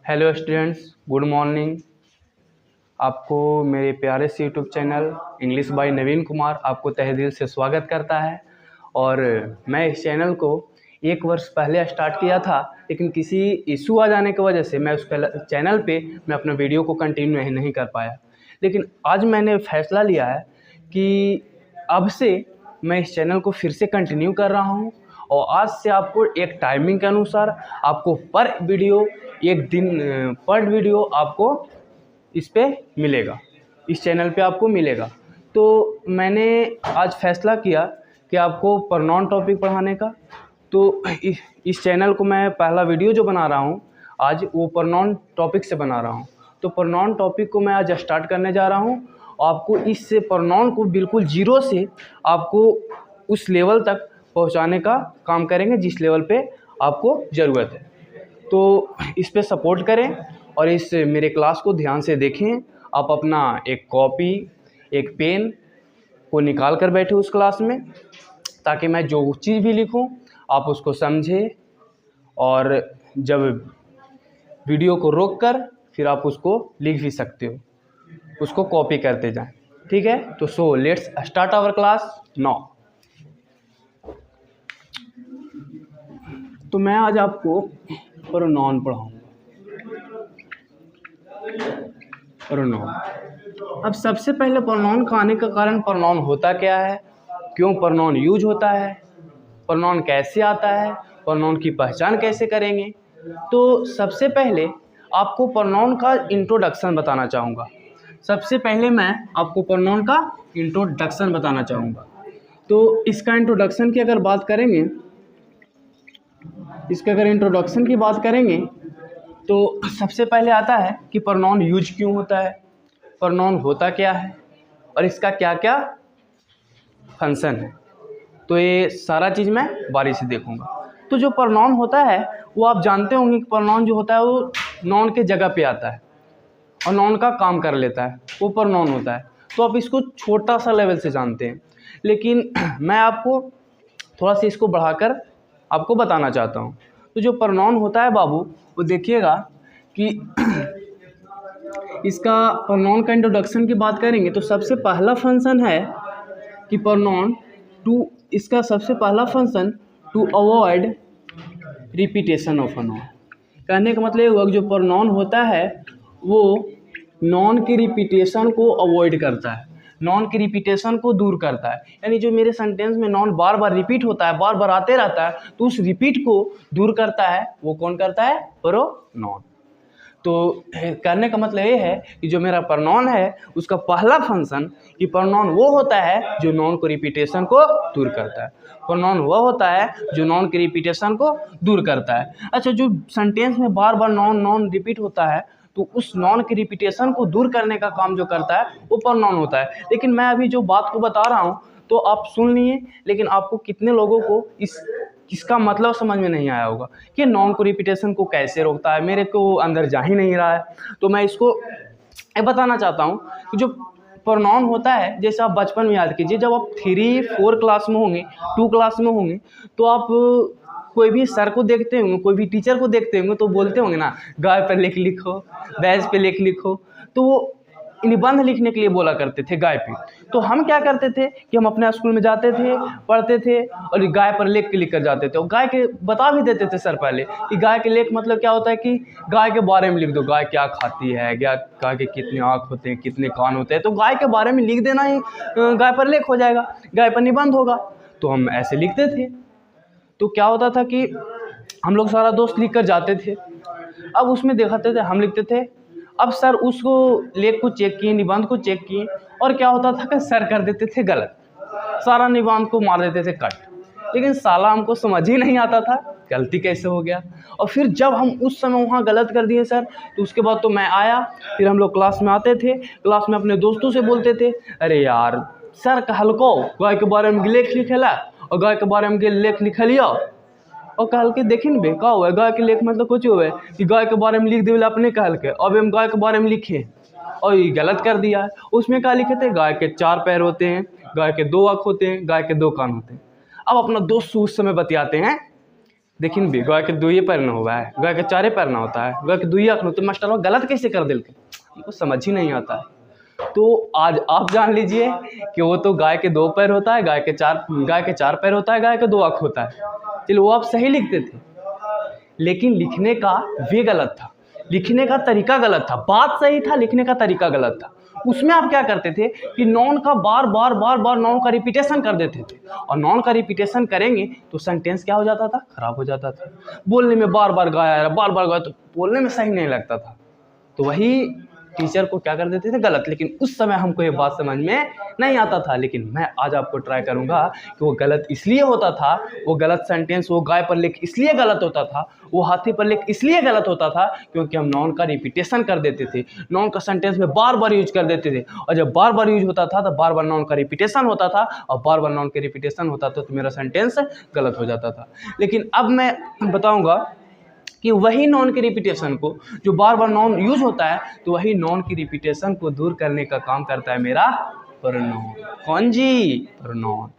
Hello students, good morning. आपको मेरे प्यारे से यूट्यूब चैनल इंग्लिश बाय नवीन कुमार आपको तहे दिल से स्वागत करता है। और मैं इस चैनल को 1 वर्ष पहले स्टार्ट किया था, लेकिन किसी इशू आ जाने की वजह से मैं उस चैनल पे मैं अपना वीडियो को कंटिन्यू नहीं कर पाया। लेकिन आज मैंने फैसला लिया है कि अब से मैं इस चैनल को फिर से कंटिन्यू कर रहा हूँ और आज से आपको एक टाइमिंग के अनुसार आपको पर वीडियो आपको इस पे मिलेगा, इस चैनल पे आपको मिलेगा। तो मैंने आज फैसला किया कि आपको प्रोनाउन टॉपिक पढ़ाने का। तो इस चैनल को मैं पहला वीडियो जो बना रहा हूँ आज, वो प्रोनाउन टॉपिक से बना रहा हूँ। तो प्रोनाउन टॉपिक को मैं आज स्टार्ट करने जा रहा हूँ। आपको इस प्रोनाउन को बिल्कुल जीरो से आपको उस लेवल तक पहुँचाने का काम करेंगे जिस लेवल पे आपको ज़रूरत है। तो इस पे सपोर्ट करें और इस मेरे क्लास को ध्यान से देखें। आप अपना एक कॉपी, एक पेन को निकाल कर बैठे उस क्लास में, ताकि मैं जो चीज़ भी लिखूं आप उसको समझें, और जब वीडियो को रोक कर फिर आप उसको लिख भी सकते हो, उसको कॉपी करते जाएं। ठीक है? तो so let's start our class now. तो मैं आज आपको प्रोनाउन पढ़ाऊँगा। प्रोनाउन। अब सबसे पहले प्रोनाउन का आने का कारण, प्रोनाउन होता क्या है, क्यों प्रोनाउन यूज होता है, प्रोनाउन कैसे आता है, प्रोनाउन की पहचान कैसे करेंगे। तो सबसे पहले आपको प्रोनाउन का इंट्रोडक्शन बताना चाहूँगा। सबसे पहले मैं आपको प्रोनाउन का इंट्रोडक्शन बताना चाहूँगा। तो इसका इंट्रोडक्शन की अगर बात करेंगे, इंट्रोडक्शन की बात करेंगे तो सबसे पहले आता है कि प्रोनाउन यूज क्यों होता है, प्रोनाउन होता क्या है और इसका क्या क्या फंक्शन है। तो ये सारा चीज़ मैं बारी से देखूंगा। तो जो प्रोनाउन होता है वो आप जानते होंगे कि प्रोनाउन जो होता है वो नाउन के जगह पे आता है और नाउन का काम कर लेता है, वो प्रोनाउन होता है। तो आप इसको छोटा सा लेवल से जानते हैं, लेकिन मैं आपको थोड़ा सा इसको बढ़ाकर आपको बताना चाहता हूँ। तो जो प्रोनाउन होता है बाबू, वो देखिएगा कि इसका प्रोनाउन का इंट्रोडक्शन की बात करेंगे तो सबसे पहला फंक्शन है कि प्रोनाउन इसका सबसे पहला function to avoid repetition of a noun. कहने का मतलब ये हुआ कि जो प्रोनाउन होता है वो नाउन की रिपीटेशन को अवॉइड करता है, नाउन की रिपीटेशन को दूर करता है। यानी जो मेरे सेंटेंस में नाउन बार बार रिपीट होता है, बार बार आते रहता है, तो उस रिपीट को दूर करता है। वो कौन करता है? प्रोनाउन। तो कहने का मतलब ये है कि जो मेरा प्रोनाउन है उसका पहला फंक्शन कि प्रोनाउन वो होता है जो नाउन को रिपीटेशन को दूर करता है। प्रोनाउन वो होता है जो नाउन की रिपीटेशन को दूर करता है। अच्छा, जो सेंटेंस में बार बार नाउन रिपीट होता है तो उस नाउन की रिपीटेशन को दूर करने का काम जो करता है वो प्रोनाउन होता है। लेकिन मैं अभी जो बात को बता रहा हूँ तो आप सुन लिए, लेकिन आपको कितने लोगों को इसका मतलब समझ में नहीं आया होगा कि नाउन को रिपीटेशन को कैसे रोकता है। मेरे को अंदर जा ही नहीं रहा है। तो मैं इसको बताना चाहता हूँ कि जो प्रोनाउन होता है, जैसे आप बचपन में याद कीजिए, जब आप 3-4 क्लास में होंगे, 2 क्लास में होंगे, तो आप कोई भी सर को देखते होंगे, कोई भी टीचर को देखते होंगे तो बोलते होंगे ना, गाय पर लेख लिखो, भैंस पे लेख लिखो। तो वो निबंध लिखने के लिए बोला करते थे गाय पे। तो हम क्या करते थे कि हम अपने स्कूल में जाते थे, पढ़ते थे और गाय पर लेख के लिख कर जाते थे। और गाय के बता भी देते थे सर पहले कि गाय के लेख मतलब क्या होता है, कि गाय के बारे में लिख दो, गाय क्या खाती है, गाय के कितने आँख होते हैं, कितने कान होते हैं। तो गाय के बारे में लिख देना ही गाय पर लेख हो जाएगा, गाय पर निबंध होगा। तो हम ऐसे लिखते थे। तो क्या होता था कि हम लोग सारा दोस्त लिख कर जाते थे। अब उसमें दिखाते थे, हम लिखते थे। अब सर उसको लेख को चेक किए, निबंध को चेक किए, और क्या होता था कि सर कर देते थे गलत, सारा निबंध को मार देते थे कट। लेकिन साला हमको समझ ही नहीं आता था गलती कैसे हो गया। और फिर जब हम उस समय वहाँ गलत कर दिए सर, तो उसके बाद तो मैं आया, फिर हम लोग क्लास में आते थे, क्लास में अपने दोस्तों से बोलते थे, अरे यार सर कहलको गाय के बारे में लेख लिखेला और गाय के बारे में लेख लिख लिया। और कहल के देखी न का हुआ गाय के लेख मतलब कुछ हुआ कि गाय के बारे में लिख दे अपने कहल के, अब हम गाय के बारे में लिखे और ये गलत कर दिया है। उसमें क्या लिखे थे, गाय के 4 पैर होते हैं, गाय के 2 आँख होते हैं, गाय के 2 कान होते हैं। अब अपना दोस्त उस समय बतियाते हैं देखिन भी गाय के 2 पैर ना हुआ है, गाय के 4 पैर ना होता है, गाय के 2 आँख ना, तो मास्टर गलत कैसे कर दिलके, हमको समझ ही नहीं आता है। तो आज आप जान लीजिए कि वो तो गाय के 2 पैर होता है, गाय के 4 पैर होता है, गाय के 2 आँख होता है। चलो वो आप सही लिखते थे, लेकिन लिखने का वे गलत था, लिखने का तरीका गलत था। बात सही था, लिखने का तरीका गलत था। उसमें आप क्या करते थे कि नॉन का बार बार नॉन का रिपीटेशन कर देते थे, और नॉन का रिपीटेशन करेंगे तो सेंटेंस क्या हो जाता था, खराब हो जाता था। बोलने में बार बार गाया, तो बोलने में सही नहीं लगता था। तो वही टीचर को क्या कर देते थे, गलत। लेकिन उस समय हमको ये बात समझ में नहीं आता था, लेकिन मैं आज आपको ट्राई करूंगा कि वो गलत इसलिए होता था, वो गलत सेंटेंस वो गाय पर लिख इसलिए गलत होता था, वो हाथी पर लिख इसलिए गलत होता था क्योंकि हम नॉन का रिपीटेशन कर देते थे, नॉन का सेंटेंस में बार बार यूज कर देते थे। और जब बार बार यूज होता था तो बार बार नॉन का रिपीटेशन होता था, और बार बार नॉन के रिपीटेशन होता था तो मेरा सेंटेंस गलत हो जाता था। लेकिन अब मैं बताऊँगा कि वही नॉन के रिपीटेशन को, जो बार बार नॉन यूज होता है, तो वही नॉन की रिपीटेशन को दूर करने का काम करता है मेरा प्रोनाउन। कौन जी? प्रोनाउन।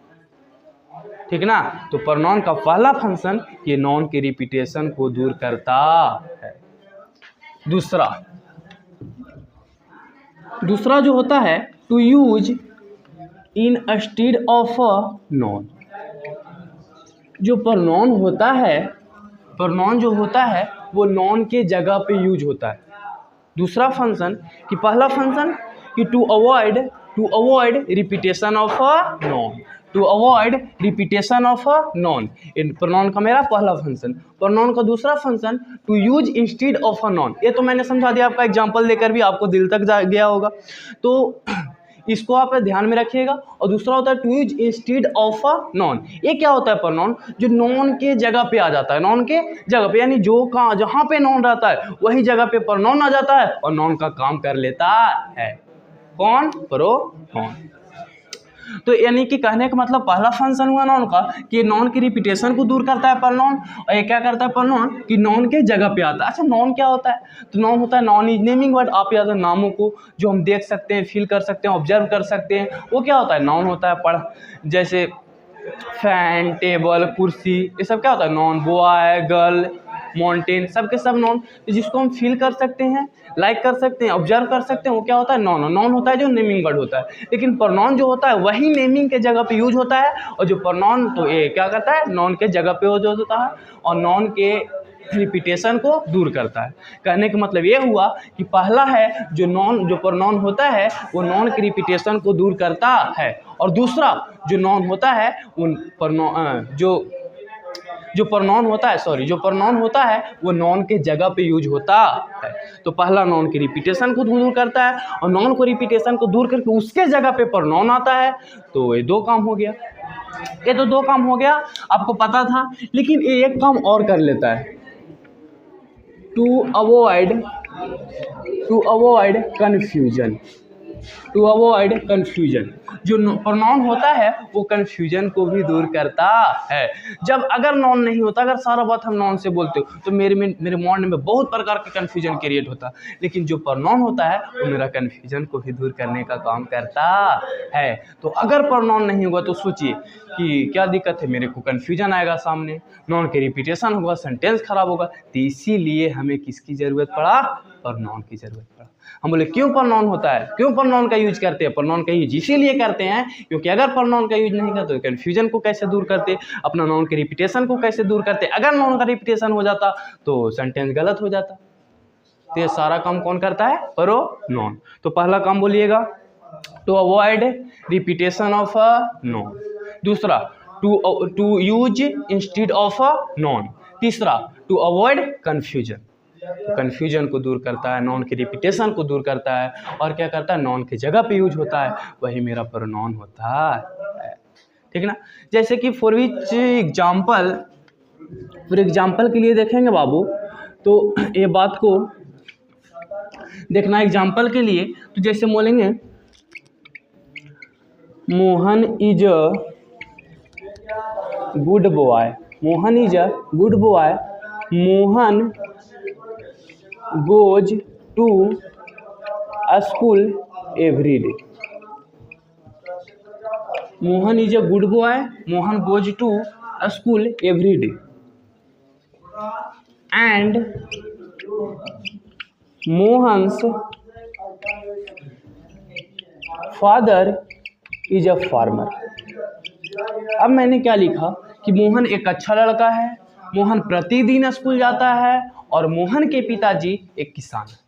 ठीक ना। तो प्रोनाउन का पहला फंक्शन ये नॉन के रिपीटेशन को दूर करता है। दूसरा जो होता है to use instead of a noun. जो प्रोनाउन जो होता है वो नॉन के जगह पे यूज होता है। दूसरा फंक्शन कि पहला फंक्शन कि to avoid repetition of a noun, to avoid repetition of a noun. इन प्रोनाउन का मेरा पहला फंक्शन। प्रोनाउन का दूसरा function to use instead of a noun. ये तो मैंने समझा दिया, आपका एग्जांपल देकर भी आपको दिल तक जा गया होगा, तो इसको आप ध्यान में रखिएगा। और दूसरा होता है to use instead of a noun. ये क्या होता है? प्रोनाउन जो नॉन के जगह पे आ जाता है, नॉन के जगह पे, यानी जो कहाँ जहाँ पे नॉन रहता है वही जगह पे प्रोनाउन आ जाता है और नॉन का काम कर लेता है। कौन? प्रोनाउन। तो यानी कि कहने का मतलब पहला फंक्शन हुआ नॉन का कि नॉन की रिपीटेशन को दूर करता है प्रोनाउन, और ये क्या करता है प्रोनाउन कि नॉन के जगह पे आता है। अच्छा, नॉन क्या होता है? तो नॉन होता है नॉन इज नेमिंग वर्ड। आप याद है नामों को जो हम देख सकते हैं, फील कर सकते हैं, ऑब्जर्व कर सकते हैं, वो क्या होता है? नॉन होता है। पढ़ जैसे फैन, टेबल, कुर्सी, ये सब क्या होता है? नॉन। बॉय, गर्ल, माउंटेन, सब के सब नॉन। जिसको हम फील कर सकते हैं, लाइक कर सकते हैं, ऑब्जर्व कर सकते हैं, वो क्या होता है? नॉन। नॉन होता है जो नेमिंग वर्ड होता है। लेकिन प्रोनाउन जो होता है वही नेमिंग के जगह पे यूज होता है, और जो प्रोनाउन तो ये क्या करता है? नॉन के जगह पे यूज होता है और नॉन के रिपीटेशन को दूर करता है। कहने का मतलब ये हुआ कि पहला है जो प्रोनाउन होता है वो नॉन की रिपीटेशन को दूर करता है, और दूसरा जो नॉन होता है जो प्रोनाउन होता है वो नॉन के जगह पे यूज होता है। तो पहला नॉन की रिपीटेशन को दूर करता है, और नॉन को रिपीटेशन को दूर करके उसके जगह पे प्रोनाउन आता है। तो ये 2 काम हो गया, ये तो 2 काम हो गया, आपको पता था। लेकिन ये एक काम और कर लेता है, टू अवॉइड कन्फ्यूजन। जो प्रोनाउन होता है वो कन्फ्यूजन को भी दूर करता है। जब अगर नॉन नहीं होता, अगर सारा बात हम नॉन से बोलते हो तो मेरे माइंड में बहुत प्रकार के कन्फ्यूजन क्रिएट होता, लेकिन जो प्रोनाउन होता है वो मेरा कन्फ्यूजन को भी दूर करने का काम करता है। तो अगर प्रोनाउन नहीं होगा तो सोचिए कि क्या दिक्कत है, मेरे को कन्फ्यूजन आएगा, सामने नॉन के रिपीटेशन होगा, सेंटेंस खराब होगा। तो इसीलिए हमें किसकी ज़रूरत पड़ा? प्रोनाउन की ज़रूरत पड़ा। हम बोले क्यों प्रोनाउन होता है, क्यों प्रोनाउन का यूज करते हैं? प्रोनाउन का यूज इसीलिए करते हैं क्योंकि अगर प्रोनाउन का यूज नहीं करते तो कन्फ्यूजन को कैसे दूर करते, अपना नॉन के रिपीटेशन को कैसे दूर करते। अगर नॉन का रिपीटेशन हो जाता तो सेंटेंस गलत हो जाता। तो ये सारा काम कौन करता है? प्रोनाउन। तो पहला काम बोलिएगा to avoid repetition of a noun, दूसरा to use instead of a noun, तीसरा टू अवॉइड कन्फ्यूजन। तो कन्फ्यूजन को दूर करता है, नॉन की रिपीटेशन को दूर करता है, और क्या करता है? नॉन की जगह पे यूज होता है, वही मेरा प्रोनाउन होता है। ठीक ना। जैसे कि फॉर एग्जाम्पल के लिए देखेंगे बाबू, तो ये बात को देखना एग्जाम्पल के लिए। तो जैसे बोलेंगे Mohan is a good boy, Mohan is a good boy, Mohan goes to school every day. Mohan is a good boy, Mohan goes to school every day. and Mohan's father is a farmer। अब मैंने क्या लिखा कि मोहन एक अच्छा लड़का है, मोहन प्रतिदिन स्कूल जाता है और मोहन के पिताजी एक किसान है।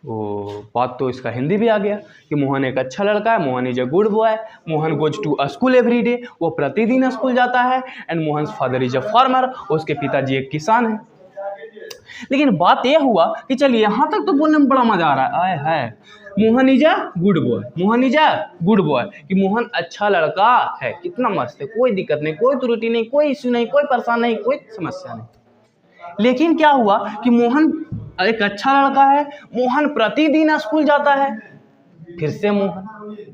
तो बात तो इसका हिंदी भी आ गया कि मोहन एक अच्छा लड़का है, Mohan is a good boy, Mohan goes to school every day, वो प्रतिदिन स्कूल जाता है, and Mohan father is a farmer, उसके पिताजी एक किसान है। लेकिन बात यह हुआ कि चलिए यहाँ तक तो बोलने में बड़ा मजा आ रहा है, Mohan is a good boy, Mohan is a good boy, कि मोहन अच्छा लड़का है, कितना मस्त है, कोई दिक्कत नहीं, कोई त्रुटि नहीं, कोई इश्यू नहीं, कोई परेशान नहीं, कोई समस्या नहीं। लेकिन क्या हुआ कि मोहन एक अच्छा लड़का है, मोहन प्रतिदिन स्कूल जाता है, फिर से मोहन।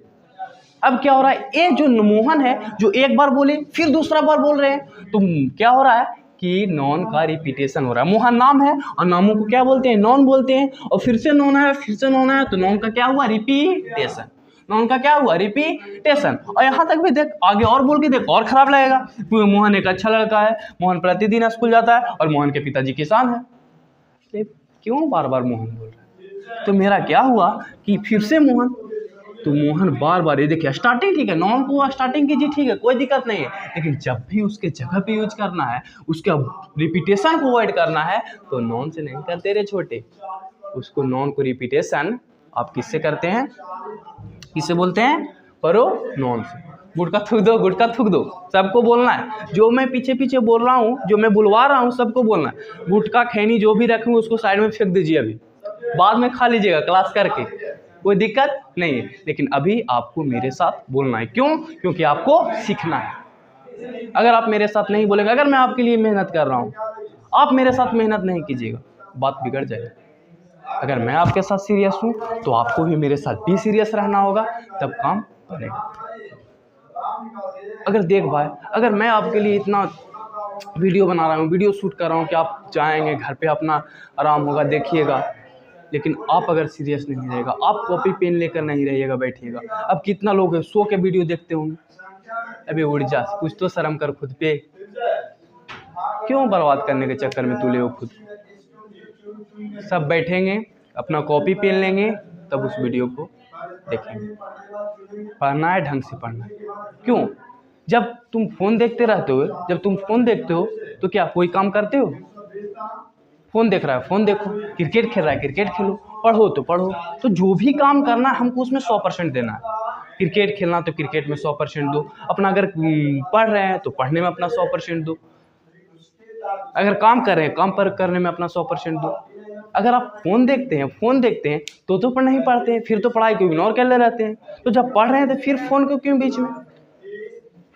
अब क्या हो रहा है, ये जो मोहन है जो एक बार बोले फिर दूसरा बार बोल रहे हैं, तो क्या हो रहा है कि नॉन का रिपीटेशन हो रहा है। मोहन नाम है और नामों को क्या बोलते हैं, नॉन बोलते हैं, और फिर से नॉन है, फिर से नॉन है, तो नॉन का क्या हुआ, रिपीटेशन। नॉन का क्या हुआ, रिपीटेशन। और यहाँ तक भी देख, आगे और बोल के देख, और खराब लगेगा। मोहन एक अच्छा लड़का है, मोहन प्रतिदिन स्कूल जाता है और मोहन के पिताजी किसान है। क्यों बार बार मोहन बोल रहा है? तो मेरा क्या हुआ कि फिर से मोहन, तो मोहन बार बार, ये देखिए स्टार्टिंग ठीक है, नॉन को स्टार्टिंग कीजिए, ठीक है, कोई दिक्कत नहीं है, लेकिन जब भी उसके जगह पे यूज करना है, उसका रिपीटेशन को अवॉइड करना है, तो नॉन से नहीं करते रे छोटे, उसको नॉन को रिपीटेशन आप किससे करते हैं, किससे बोलते हैं, परो नॉन से। गुटका थूक दो, गुटका थूक दो, सबको बोलना है। जो मैं पीछे पीछे बोल रहा हूँ, जो मैं बुलवा रहा हूँ, सबको बोलना है। गुटका खैनी जो भी रखूँ उसको साइड में फेंक दीजिए, अभी बाद में खा लीजिएगा क्लास करके, कोई दिक्कत नहीं है, लेकिन अभी आपको मेरे साथ बोलना है। क्यों? क्योंकि आपको सीखना है। अगर आप मेरे साथ नहीं बोलेंगे, अगर मैं आपके लिए मेहनत कर रहा हूँ, आप मेरे साथ मेहनत नहीं कीजिएगा, बात बिगड़ जाएगी। अगर मैं आपके साथ सीरियस हूँ तो आपको भी मेरे साथ भी सीरियस रहना होगा, तब काम बनेगा। अगर देख भाई, अगर मैं आपके लिए इतना वीडियो बना रहा हूँ, वीडियो शूट कर रहा हूँ कि आप जाएंगे घर पे, अपना आराम होगा, देखिएगा, लेकिन आप अगर सीरियस नहीं रहेगा, आप कॉपी पेन लेकर नहीं रहिएगा, बैठिएगा। अब कितना लोग है सो के वीडियो देखते होंगे, अबे उड़ जा, कुछ तो शर्म कर खुद पे, क्यों बर्बाद करने के चक्कर में तुले हो खुद। सब बैठेंगे, अपना कॉपी पेन लेंगे, तब उस वीडियो को देखेंगे। पढ़ना है, ढंग से पढ़ना है। क्यों? जब तुम फोन देखते रहते हो, जब तुम फोन देखते हो तो क्या कोई काम करते हो? फोन देख रहा है, फोन देखो, क्रिकेट खेल रहा है, क्रिकेट खेलो, पढ़ो तो पढ़ो। तो जो भी काम करना है हमको उसमें 100% देना है। क्रिकेट खेलना तो क्रिकेट में 100% दो, अपना अगर पढ़ रहे हैं तो पढ़ने में अपना 100% दो, अगर काम कर रहे हैं काम पर करने में अपना 100% दो। अगर आप फोन देखते हैं तो पढ़ नहीं पढ़ते हैं, फिर तो पढ़ाई को इग्नोर कर ले रहते हैं। तो जब पढ़ रहे हैं तो फिर फोन को क्यों बीच में?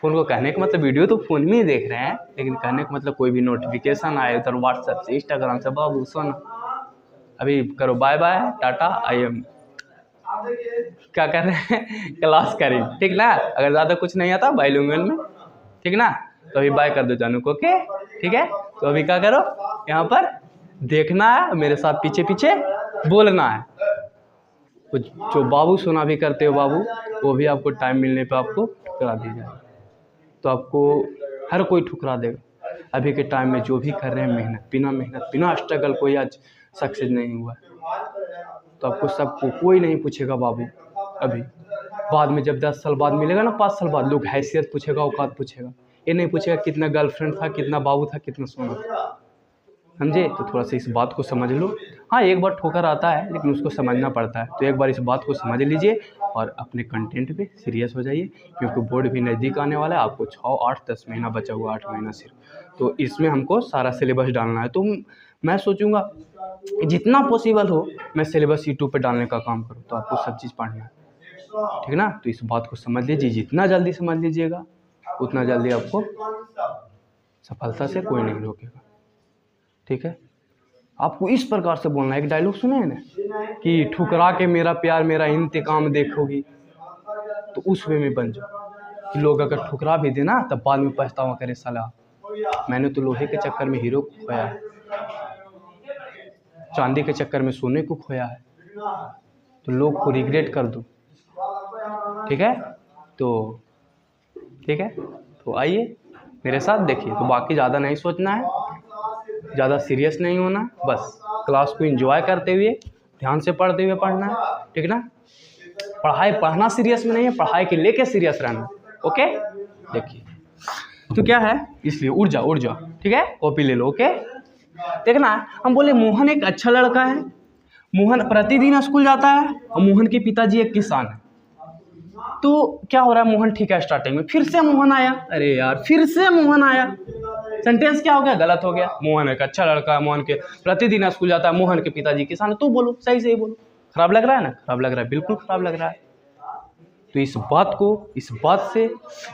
फोन को कहने का मतलब वीडियो तो फोन में ही देख रहे हैं, लेकिन कहने का मतलब कोई भी नोटिफिकेशन आए उधर व्हाट्सएप से, इंस्टाग्राम से, बाबू सुन अभी करो, bye bye tata, I am क्या कर रहे हैं, क्लास करें, ठीक ना। अगर ज़्यादा कुछ नहीं आता बाइलिंगुअल में, ठीक ना, तो अभी बाय कर दो जानू को, ओके, ठीक है। तो अभी क्या करो, यहाँ पर देखना है, मेरे साथ पीछे पीछे बोलना है। कुछ जो बाबू सुना भी करते हो बाबू, वो भी आपको टाइम मिलने पे आपको ठुकरा दी जाए, तो आपको हर कोई ठुकरा देगा। अभी के टाइम में जो भी कर रहे हैं मेहनत बिना स्ट्रगल कोई आज सक्सेस नहीं हुआ, तो आपको सबको कोई नहीं पूछेगा बाबू। अभी बाद में जब 10 साल बाद मिलेगा ना, 5 साल बाद, लोग हैसियत पूछेगा, औकात पूछेगा, ये नहीं पूछेगा कितना गर्लफ्रेंड था, कितना बाबू था, कितना सोना था, समझे। तो थोड़ा सा इस बात को समझ लो। हाँ, एक बार ठोकर आता है लेकिन उसको समझना पड़ता है, तो एक बार इस बात को समझ लीजिए और अपने कंटेंट पे सीरियस हो जाइए, क्योंकि बोर्ड भी नज़दीक आने वाला है। आपको 6, 8, 10 महीना बचा हुआ, 8 महीना सिर्फ, तो इसमें हमको सारा सिलेबस डालना है। तो मैं सोचूंगा जितना पॉसिबल हो मैं सिलेबस यूट्यूब पे डालने का काम करूँ, तो आपको सब चीज़ पढ़ना है, ठीक ना। तो इस बात को समझ लीजिए, जितना जल्दी समझ लीजिएगा उतना जल्दी आपको सफलता से कोई नहीं रोकेगा, ठीक है। आपको इस प्रकार से बोलना है। एक डायलॉग सुने हैं ना कि ठुकरा के मेरा प्यार मेरा इंतकाम देखोगी, तो उस वे में बन जाओ कि लोग अगर ठुकरा भी देना तब बाद में पछतावा करे, साला मैंने तो लोहे के चक्कर में हीरो को खोया है, चांदी के चक्कर में सोने को खोया है, तो लोग को रिग्रेट कर दो, ठीक है। तो ठीक है, तो आइए मेरे साथ देखिए, तो बाकी ज़्यादा नहीं सोचना है, ज़्यादा सीरियस नहीं होना, बस क्लास को एंजॉय करते हुए ध्यान से पढ़ते हुए पढ़ना है, ठीक ना। पढ़ना सीरियस में नहीं है, पढ़ाई के लेके सीरियस रहना। ओके, देखिए तो क्या है, इसलिए उड़ जाओ, ठीक है, कॉपी ले लो। ओके, देखना हम बोले मोहन एक अच्छा लड़का है, मोहन प्रतिदिन स्कूल जाता है और मोहन के पिताजी एक किसान है। तो क्या हो रहा है, मोहन ठीक है, स्टार्टिंग में फिर से मोहन आया, अरे यार फिर से मोहन आया, सेंटेंस क्या हो गया, गलत हो गया। मोहन एक अच्छा लड़का है, मोहन के प्रतिदिन स्कूल जाता है, मोहन के पिताजी किसान है। तो बोलो सही से ही बोलो। खराब लग रहा है ना, खराब लग रहा है, बिल्कुल खराब लग रहा है। तो इस बात से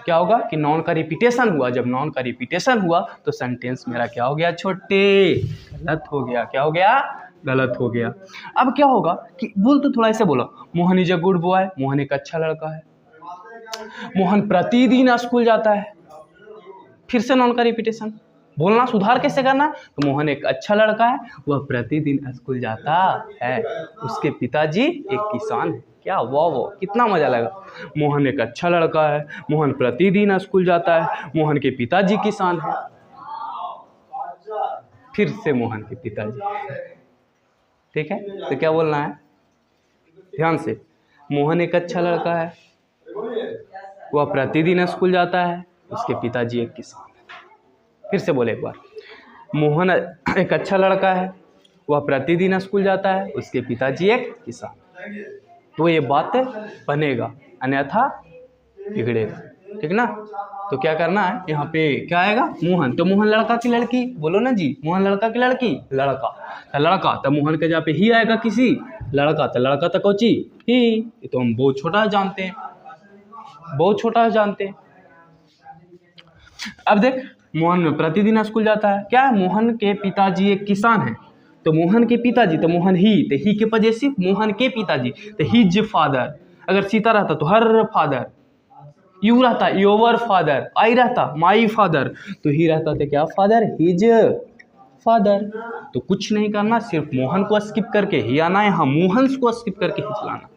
क्या होगा कि नाउन का रिपीटेशन हुआ। जब नाउन का रिपीटेशन हुआ तो सेंटेंस मेरा क्या हो गया छोटे, गलत हो गया। क्या हो गया, गलत हो गया। अब क्या होगा कि बोल तो थोड़ा ऐसे बोलो, Mohan is a good boy, Mohan एक अच्छा लड़का है, मोहन प्रतिदिन स्कूल जाता है। फिर से नाउन का रिपीटेशन, बोलना सुधार कैसे करना, तो मोहन एक अच्छा लड़का है, वह प्रतिदिन स्कूल जाता है, उसके पिताजी एक किसान है। क्या वाह, कितना मजा लगा। मोहन एक अच्छा लड़का है, मोहन प्रतिदिन स्कूल जाता है, मोहन के पिताजी किसान है। फिर से मोहन के पिताजी, ठीक है। तो क्या बोलना है, ध्यान से, मोहन एक अच्छा लड़का है, वह प्रतिदिन स्कूल जाता है, उसके पिताजी एक किसान है। फिर से बोले एक बार, मोहन एक अच्छा लड़का है, वह प्रतिदिन स्कूल जाता है, उसके पिताजी एक किसान। तो ये बात बनेगा, अन्यथा बिगड़ेगा, ठीक ना। तो क्या करना है, यहाँ पे क्या आएगा, मोहन। तो मोहन लड़का की लड़की, बोलो ना जी, मोहन लड़का की लड़की, लड़का तो मोहन के जहाँ पे ही आएगा किसी, लड़का तो कोची ही। ये तो हम बहुत छोटा जानते हैं, अब देख, मोहन प्रतिदिन स्कूल जाता है, क्या है, मोहन के पिताजी एक किसान है। तो मोहन के पिताजी, तो मोहन ही, तो ही के पजेसिव, मोहन के पिताजी, तो हिज फादर। अगर सीता रहता तो हर फादर, यू रहता योर फादर, आई रहता माई फादर, तो ही रहता तो क्या फादर, हिज फादर। तो कुछ नहीं करना, सिर्फ मोहन को स्किप करके ही आना है, यहाँ मोहन को स्किप करके ही चलाना।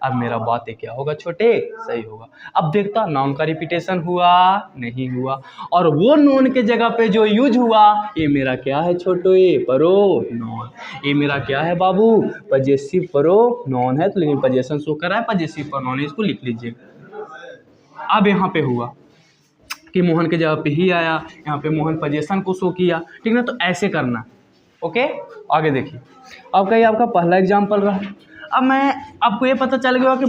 अब मेरा बात है क्या होगा छोटे, सही होगा। अब देखता नाउन का रिपीटेशन हुआ नहीं हुआ, और वो नोन के जगह पे जो यूज हुआ, ये मेरा क्या है छोटो, ये प्रोनाउन। ये मेरा क्या है बाबू, पजेसिव प्रोनाउन है। तो लेकिन पजेशन शो कर रहा है, पजेसिव प्रोनाउन है, इसको लिख लीजिए। अब यहाँ पे हुआ कि मोहन के जगह पे ही आया, यहाँ पे मोहन पजेशन को शो किया, ठीक ना। तो ऐसे करना, ओके। आगे देखिए, अब कहिए आपका पहला एग्जाम्पल रहा। अब मैं आपको ये पता चल गया कि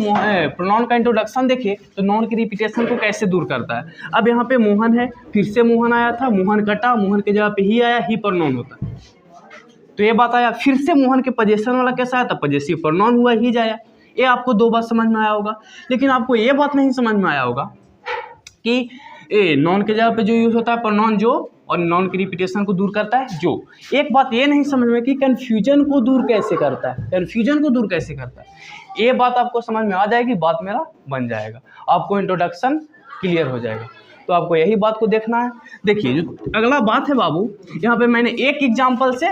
प्रोनाउन का इंट्रोडक्शन देखिए तो नाउन की रिपीटेशन को कैसे दूर करता है। अब यहाँ पे मोहन है, फिर से मोहन आया था, मोहन कटा, मोहन के जगह पे ही आया, ही प्रोनाउन होता है। तो ये बात आया। फिर से मोहन के पजेशन वाला कैसा आया था, पजेसिव प्रोनाउन हुआ, ही जाया। ये आपको दो बात समझ में आया होगा, लेकिन आपको ये बात नहीं समझ में आया होगा कि नॉन के जगह पे जो यूज होता है प्रोनाउन जो, और नॉन की रिपीटेशन को दूर करता है जो। एक बात ये नहीं समझ में कि कन्फ्यूजन को दूर कैसे करता है, ये बात आपको समझ में आ जाएगी, बात मेरा बन जाएगा, आपको इंट्रोडक्शन क्लियर हो जाएगा। तो आपको यही बात को देखना है। देखिए जो अगला बात है बाबू, यहाँ पे मैंने एक एग्जाम्पल से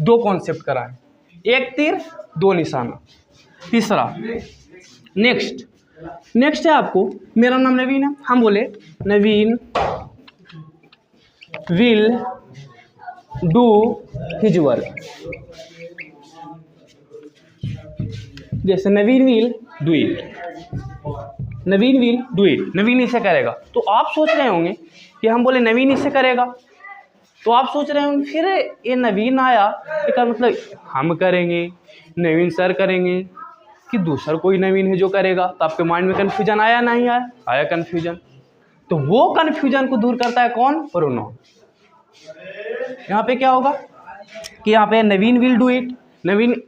दो कॉन्सेप्ट कराए, एक तीर दो निशाना। तीसरा नेक्स्ट है आपको, मेरा नाम नवीन है, हम बोले नवीन विल डू हिज वर्क। जैसे नवीन विल डू इट, नवीन इसे करेगा। तो आप सोच रहे होंगे कि हम बोले नवीन इसे करेगा, तो आप सोच रहे होंगे फिर ये नवीन आया, इसका मतलब हम करेंगे, नवीन सर करेंगे, कि दूसरा कोई नवीन है जो करेगा। तो आपके माइंड में कन्फ्यूजन आया नहीं आया कन्फ्यूजन। तो वो कन्फ्यूजन को दूर करता है कौन, प्रोनाउन। यहाँ पे क्या होगा कि यहाँ पे नवीन विल डू इट, नवीन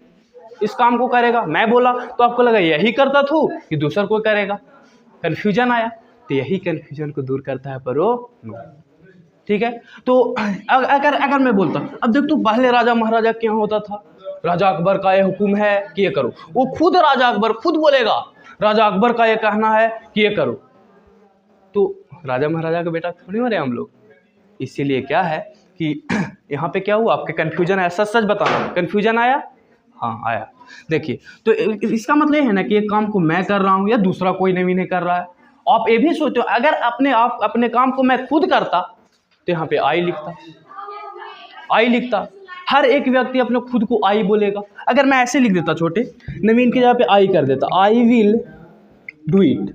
इस काम को करेगा, मैं बोला तो आपको लगा यही करता था कि दूसरा कोई करेगा, कन्फ्यूजन आया। तो यही कन्फ्यूजन को दूर करता है प्रोनाउन, ठीक है। तो अगर मैं बोलता, अब देख तू पहले राजा महाराजा क्या होता था, राजा अकबर का ये हुक्म है कि ये करो, वो खुद राजा अकबर खुद बोलेगा राजा अकबर का ये कहना है कि ये करो। तो राजा महाराजा का बेटा थोड़ी हो रहे हम लोग। इसीलिए क्या है कि यहाँ पे क्या हुआ, आपके कन्फ्यूजन आया, सच बताना, कन्फ्यूजन आया, हाँ आया। देखिए तो इसका मतलब ये है ना कि एक काम को मैं कर रहा हूँ या दूसरा कोई नवीन नहीं कर रहा है। आप ये भी सोचो, अगर अपने काम को मैं खुद करता तो यहाँ पे आई लिखता, आई लिखता, हर एक व्यक्ति अपने खुद को आई बोलेगा। अगर मैं ऐसे लिख देता छोटे, नवीन की जगह पे आई कर देता, आई विल डू इट,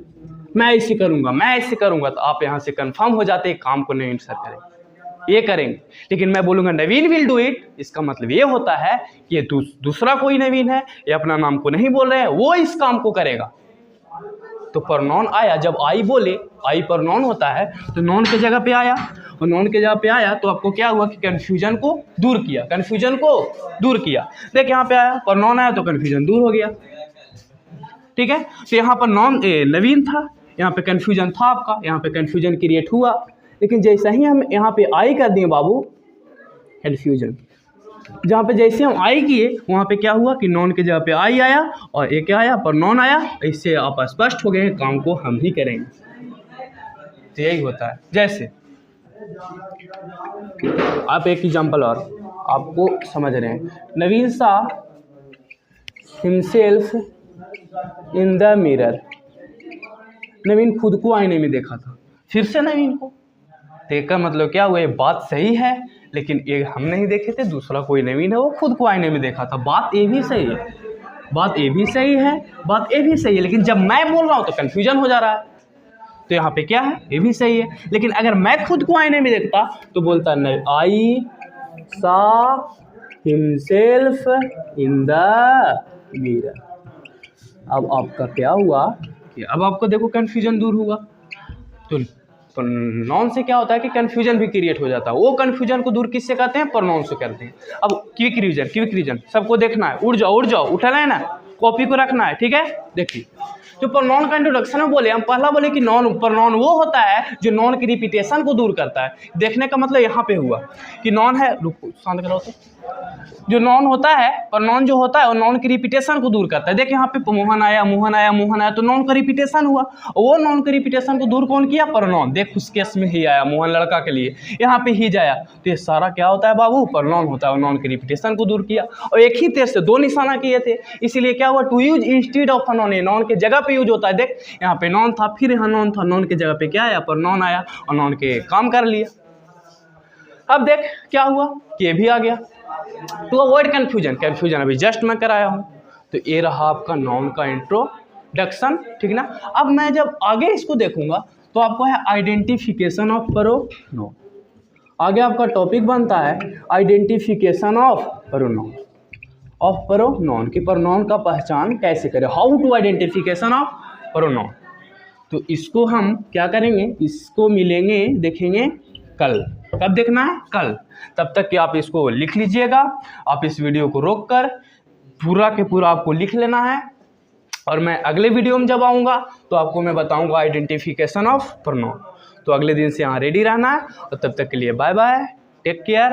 मैं ऐसे करूँगा, मैं ऐसे करूँगा, तो आप यहाँ से कंफर्म हो जाते काम को नवीन सर करेंगे, ये करेंगे। लेकिन मैं बोलूँगा नवीन विल डू इट, इसका मतलब ये होता है कि ये दूसरा कोई नवीन है, ये अपना नाम को नहीं बोल रहे हैं, वो इस काम को करेगा। तो प्रोनाउन आया, जब आई बोले, आई प्रोनाउन होता है, तो नॉन के जगह पे आया, और नॉन के जगह पे आया तो आपको क्या हुआ कि कन्फ्यूजन को दूर किया, कन्फ्यूजन को दूर किया। देख यहाँ पे आया प्रोनाउन आया तो कन्फ्यूजन दूर हो गया, ठीक है। तो यहाँ पर नवीन था, यहाँ पे कन्फ्यूजन था आपका, यहाँ पे कन्फ्यूजन क्रिएट हुआ। लेकिन जैसा ही हम यहाँ पे आई कर दिए बाबू, कन्फ्यूजन, जहाँ पे जैसे हम आई किए वहाँ पे क्या हुआ कि नॉन के जगह पे आई आया और एक क्या आया, प्रोनाउन आया। इससे आप स्पष्ट हो गए काम को हम ही करेंगे, तो यही होता है। जैसे आप एक एग्जांपल और आपको समझ रहे हैं, नवीन सा हिमसेल्फ इन द मिरर, नवीन खुद को आईने में देखा था, फिर से नवीन को देखकर मतलब क्या हुआ, ये बात सही है, लेकिन ये हम नहीं देखे थे, दूसरा कोई नवीन है वो खुद को आईने में देखा था। बात ये भी सही है, बात ये भी सही है, बात ये भी सही है, लेकिन जब मैं बोल रहा हूँ तो कन्फ्यूजन हो जा रहा है। तो यहाँ पे क्या है, ये भी सही है, लेकिन अगर मैं खुद को आईने में देखता तो बोलता नहीं, आई सा हिमसेल्फ इन द मिरर। अब आपका क्या हुआ कि अब आपको देखो कन्फ्यूजन दूर हुआ। तो प्रोनाउन से क्या होता है कि कन्फ्यूजन भी क्रिएट हो जाता है, वो कन्फ्यूजन को दूर किससे करते हैं, प्रोनाउन से करते हैं। अब क्विक रिवीजन सबको देखना है, उठ जाओ, उठना है ना, कॉपी को रखना है, ठीक है। देखिए जो प्रोनाउन का इंट्रोडक्शन में बोले, हम पहला बोले कि प्रोनाउन वो होता है जो नॉन की रिपीटेशन को दूर करता है। देखने का मतलब यहाँ पे हुआ कि नॉन है, रुको शांत करो, तो जो नॉन होता है, प्रोनाउन जो होता है वो नॉन की रिपीटेशन को दूर करता है। देखिए यहाँ पे मोहन आया, तो नॉन का रिपीटेशन हुआ, और वो नॉन की रिपीटेशन को दूर कौन किया, प्रोनाउन। देख उस केस में ही आया, मोहन लड़का के लिए, यहाँ पे ही जाया, तो ये सारा क्या होता है बाबू, प्रोनाउन होता है, और नॉन की रिपीटेशन को दूर किया। और एक ही तेर से दो निशाना किए थे, इसीलिए क्या हुआ, to use instead of noun, noun के जगह पे यूज होता है। देख यहाँ पे नॉन था, फिर यहाँ नॉन था, नॉन के जगह पे क्या आया, प्रोनाउन आया, और नॉन के काम कर लिया। अब देख क्या हुआ कि ये भी आ गया। टू अवॉइड कन्फ्यूजन अभी जस्ट मैं कराया हूँ। तो ये रहा आपका नाउन का इंट्रोडक्शन, ठीक ना। अब मैं जब आगे इसको देखूंगा तो आपको है आइडेंटिफिकेशन ऑफ प्रोनाउन। आगे आपका टॉपिक बनता है आइडेंटिफिकेशन ऑफ प्रोनाउन की प्रोनाउन का पहचान कैसे करें, how to identification of pronoun. तो इसको हम क्या करेंगे, इसको मिलेंगे, देखेंगे कल। कब देखना है, कल। तब तक कि आप इसको लिख लीजिएगा, आप इस वीडियो को रोककर पूरा के पूरा आपको लिख लेना है, और मैं अगले वीडियो में जब आऊँगा तो आपको मैं बताऊँगा आइडेंटिफिकेशन ऑफ प्रोनाउन। तो अगले दिन से यहाँ रेडी रहना है, और तब तक के लिए बाय बाय, टेक केयर।